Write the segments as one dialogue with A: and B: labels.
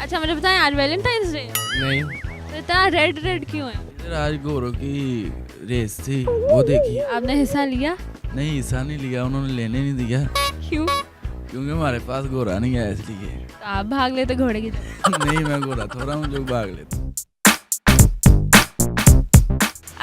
A: अच्छा मुझे बताएं, आज वैलेंटाइंस डे है?
B: नहीं,
A: तो इतना रेड रेड क्यों है?
C: इधर आज गोरों की रेस थी, वो देखी।
A: आपने हिस्सा लिया?
C: नहीं, हिस्सा नहीं लिया, उन्होंने लेने नहीं दिया
A: क्यों?
C: क्योंकि हमारे पास गोरा नहीं है इसलिए।
A: तो आप भाग लेते घोड़े की तरह।
C: नहीं, मैं गोरा थोड़ा हूँ जो भाग लेता।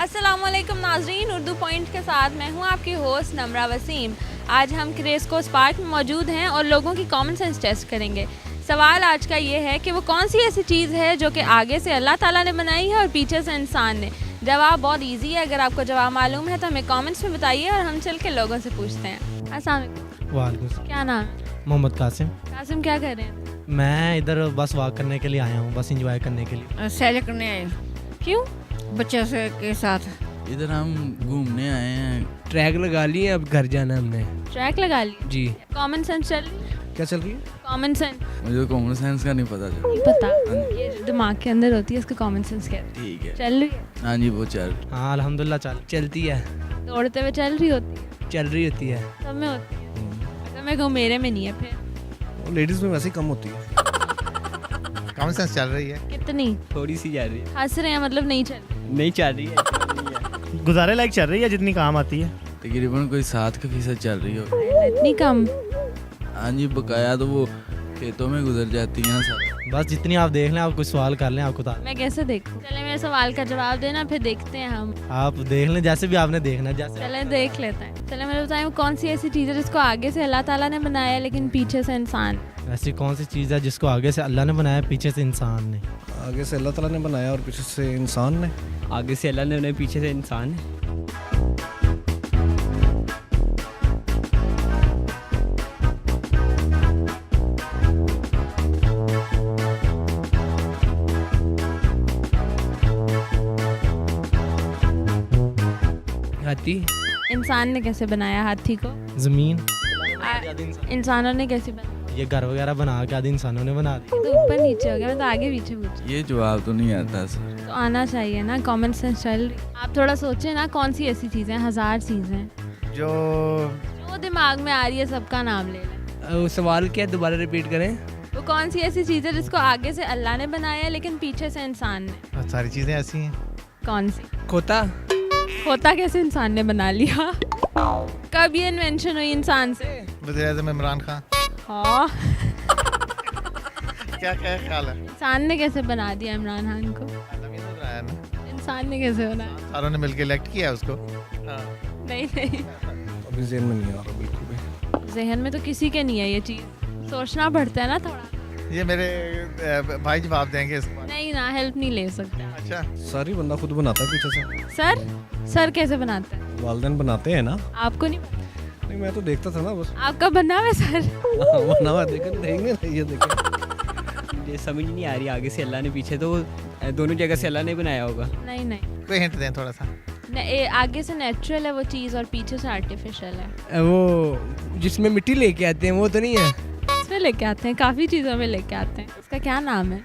A: अस्सलामुअलैकुम नाजरीन, उर्दू पॉइंट के साथ मैं हूँ आपकी होस्ट नम्रा वसीम। आज हम क्रेस्को पार्क में मौजूद हैं और लोगों की कॉमन सेंस टेस्ट करेंगे। सवाल आज का ये है कि वो कौन सी ऐसी चीज़ है जो कि आगे से अल्लाह ताला ने बनाई है और पीछे से इंसान ने। जवाब बहुत इजी है, अगर आपको जवाब मालूम है तो हमें कमेंट्स में बताइए और हम चल के लोगों से पूछते हैं। अस्सलाम वालेकुम।
B: वालेकुम।
A: क्या नाम है?
B: मोहम्मद कासिम।
A: कासिम, क्या कर रहे हैं?
B: मैं इधर बस वॉक करने के लिए आया हूँ, बस एंजॉय करने के लिए।
D: सैर करने आए
A: क्यों?
D: बच्चों से के साथ।
C: इधर हम घूमने आए हैं।
B: ट्रैक लगा लिए, अब घर जाना है हमने।
A: ट्रैक लगा ली?
B: जी।
A: कॉमन सेंस चल रही है?
B: क्या चल रही है?
A: कॉमन सेंस
C: मुझे कॉमन सेंस का नहीं पता चला।
A: नहीं पता, ये जो दिमाग के अंदर होती है इसको कॉमन सेंस कहते हैं।
C: ठीक है।
A: चल रही है?
C: हाँ जी, वो चल।
B: हाँ अल्हम्दुलिल्लाह चलती है।
A: दौड़ते हुए चल रही होती है?
B: चल रही होती है।
A: सब में होती है। अगर मैं कहूँ मेरे में नहीं है फिर?
E: लेडीज में वैसे ही कम होती है। कॉमन सेंस चल रही है।
A: कितनी?
F: थोड़ी सी जा रही है।
A: हंस रहे हैं मतलब नहीं चल रही?
F: नहीं चल रही है।
E: गुजारे लायक चल रही है, जितनी काम आती है।
C: तकरीबन कोई 7% चल रही हो।
A: इतनी कम?
C: हाँ जी, बकाया तो वो खेतों में गुजर जाती है ना सब।
B: बस जितनी आप देख लें, आप कुछ सवाल कर लें, आपको
A: मैं कैसे देखूं? चले मेरे सवाल का जवाब देना, फिर देखते हैं हम।
B: आप देख लें जैसे भी आपने देखना है, जैसे
A: चले देख लेते हैं। चले मुझे बताएं, वो कौन सी ऐसी चीज़ है जिसको आगे से अल्लाह ताला ने बनाया लेकिन पीछे से इंसान?
B: ऐसी कौन सी चीज़ है जिसको आगे से अल्लाह ने बनाया, पीछे से इंसान ने?
E: आगे से अल्लाह ताला ने बनाया और पीछे से इंसान ने।
F: आगे से अल्लाह ने उन्हें, पीछे से इंसान है। हाथी।
A: इंसान ने कैसे बनाया हाथी को?
B: ज़मीन।
A: इंसानों ने कैसे बनाया?
B: ये घर वगैरह बना के आदि इंसानों ने बना दी।
A: ये तो ऊपर नीचे हो गया, मैं तो आगे पीछे पूछ।
C: ये जवाब तो नहीं आता सर।
A: तो आना चाहिए ना, कॉमन सेंस चल रही। आप थोड़ा सोचें ना, कौन सी ऐसी चीज़ें, हजार चीज़ें जो दिमाग में आ रही है सबका नाम ले लें।
F: सवाल क्या, दोबारा रिपीट करें।
A: वो कौन सी ऐसी चीज़ है जिसको आगे से अल्लाह ने बनाया है लेकिन पीछे से इंसान ने?
E: बहुत सारी चीजें ऐसी हैं।
A: कौन सी?
F: खोता।
A: होता कैसे इंसान ने बना लिया? कब ये इन्वेंशन हुई इंसान से?
E: वज़ीर आज़म इमरान खान।
A: हाँ।
E: क्या क्या ख्याल है?
A: इंसान ने कैसे बना दिया इमरान खान को?
E: आदमी ने बनाया ना।
A: इंसान ने कैसे बनाया?
E: सारों ने मिलकर इलेक्ट किया उसको।
A: नहीं नहीं,
E: अभी ज़हन में नहीं आ रहा बिल्कुल भी।
A: जहन में तो किसी के नहीं है ये चीज़, सोचना पड़ता है ना थोड़ा।
E: ये मेरे भाई जवाब देंगे इसको।
A: नहीं ना, हेल्प नहीं ले सकता।
E: अच्छा, सारी बंदा खुद बनाता है पीछे से।
A: सर कैसे बनाते हैं?
E: वालिदैन बनाते हैं ना।
A: आपको नहीं पता?
E: नहीं, मैं तो देखता था ना बस।
A: आपका बना हुआ है सर?
E: बना हुआ देखेंगे ना, ये देखें।
F: ये समझ नहीं आ रही, आगे से अल्लाह ने, पीछे तो दोनों जगह से अल्लाह ने बनाया होगा।
A: नहीं नहीं,
E: कोई हिंट दें थोड़ा सा।
A: आगे से नेचुरल है वो चीज़ और पीछे से आर्टिफिशियल है।
F: वो जिसमें मिट्टी लेके आते हैं वो तो नहीं है?
A: इसमें लेके आते हैं, काफ़ी चीज़ों में लेके आते हैं। उसका क्या नाम है?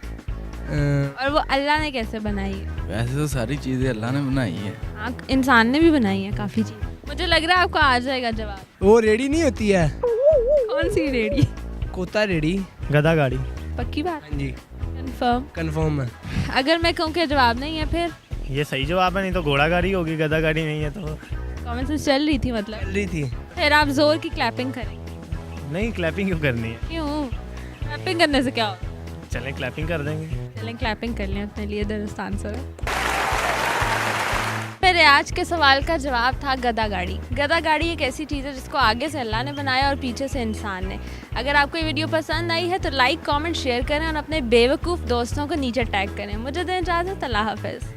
A: और वो अल्लाह ने कैसे बनाई है?
C: वैसे तो सारी चीज़ें अल्लाह ने बनाई है।
A: हाँ, इंसान ने भी बनाई है काफ़ी चीज़। मुझे लग रहा है आपको आ जाएगा जवाब।
F: वो रेडी नहीं होती है?
A: कौन सी रेडी?
F: कोता रेडी।
B: गधा गाड़ी।
A: पक्की बात?
F: हाँ जी,
A: कंफर्म?
F: कंफर्म है।
A: अगर मैं कहूँ कि जवाब नहीं है फिर?
G: ये सही जवाब है, नहीं तो घोड़ा गाड़ी होगी, गधा गाड़ी नहीं है तो।
A: कॉमन सेंस चल रही थी मतलब?
F: चल रही थी।
A: फिर आप जोर की क्लैपिंग करेंगे?
G: नहीं, क्लैपिंग क्यों करनी है?
A: क्यों? क्लैपिंग करने से क्या होगा?
G: चलें क्लैपिंग कर देंगे।
A: चलें क्लैपिंग कर लें अपने लिए, दरअसल आंसर है। मेरे आज के सवाल का जवाब था गधा गाड़ी। गधा गाड़ी एक ऐसी चीज़ है जिसको आगे से अल्लाह ने बनाया और पीछे से इंसान ने। अगर आपको ये वीडियो पसंद आई है तो लाइक, कमेंट, शेयर करें और अपने बेवकूफ़ दोस्तों को नीचे टैग करें। मुझे दें इजाज़त, अल्लाह हाफ़िज़।